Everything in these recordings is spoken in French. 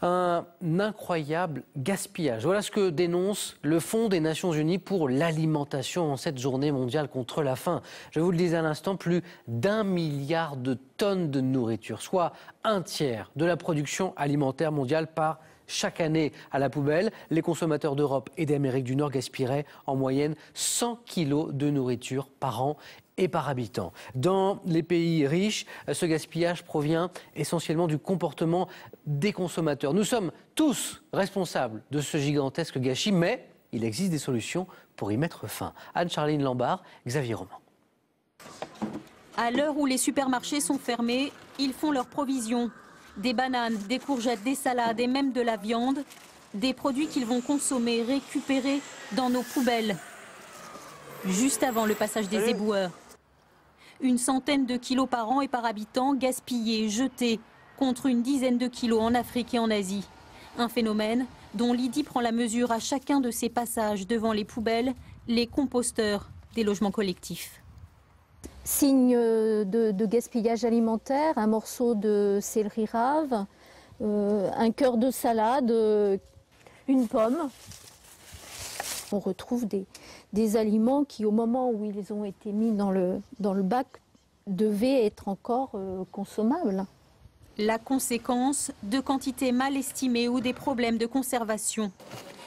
Un incroyable gaspillage. Voilà ce que dénonce le Fonds des Nations Unies pour l'alimentation en cette journée mondiale contre la faim. Je vous le disais à l'instant, plus d'1 milliard de tonnes de nourriture, soit un tiers de la production alimentaire mondiale part chaque année à la poubelle. Les consommateurs d'Europe et d'Amérique du Nord gaspilleraient en moyenne 100 kilos de nourriture par an et par habitant. Dans les pays riches, ce gaspillage provient essentiellement du comportement des consommateurs. Nous sommes tous responsables de ce gigantesque gâchis, mais il existe des solutions pour y mettre fin. Anne-Charline Lambard, Xavier Roman. À l'heure où les supermarchés sont fermés, ils font leurs provisions. Des bananes, des courgettes, des salades et même de la viande. Des produits qu'ils vont consommer, récupérer dans nos poubelles. Juste avant le passage des éboueurs. Une centaine de kilos par an et par habitant gaspillés, jetés, contre une dizaine de kilos en Afrique et en Asie. Un phénomène dont l'IDI prend la mesure à chacun de ses passages devant les poubelles, les composteurs des logements collectifs. Signe de gaspillage alimentaire, un morceau de céleri rave, un cœur de salade, une pomme. On retrouve des aliments qui, au moment où ils ont été mis dans le bac, devaient être encore consommables. La conséquence de quantités mal estimées ou des problèmes de conservation.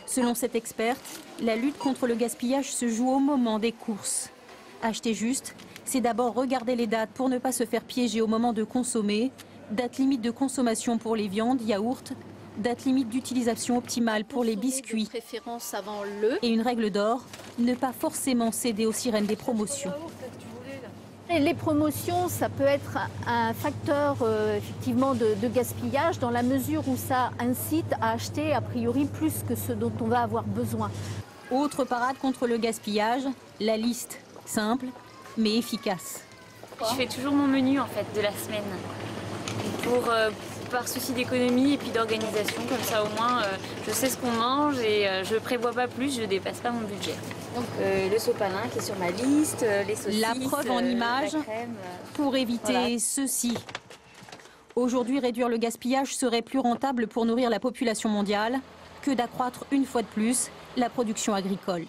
Selon cette experte, la lutte contre le gaspillage se joue au moment des courses. Acheter juste, c'est d'abord regarder les dates pour ne pas se faire piéger au moment de consommer. Date limite de consommation pour les viandes, yaourts. Date limite d'utilisation optimale pour les biscuits. Préférence avant le. Et une règle d'or, ne pas forcément céder aux sirènes des promotions. Les promotions, ça peut être un facteur effectivement de gaspillage dans la mesure où ça incite à acheter a priori plus que ce dont on va avoir besoin. Autre parade contre le gaspillage, la liste. Simple, mais efficace. Je fais toujours mon menu en fait de la semaine. Par souci d'économie et puis d'organisation, comme ça au moins je sais ce qu'on mange et je prévois pas plus, je dépasse pas mon budget. Donc le sopalin qui est sur ma liste, les saucisses, la preuve en images pour éviter ceci. Aujourd'hui, réduire le gaspillage serait plus rentable pour nourrir la population mondiale que d'accroître une fois de plus la production agricole.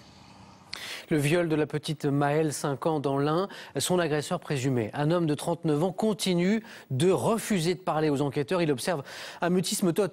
Le viol de la petite Maëlle, 5 ans, dans l'Ain, son agresseur présumé, un homme de 39 ans, continue de refuser de parler aux enquêteurs. Il observe un mutisme total.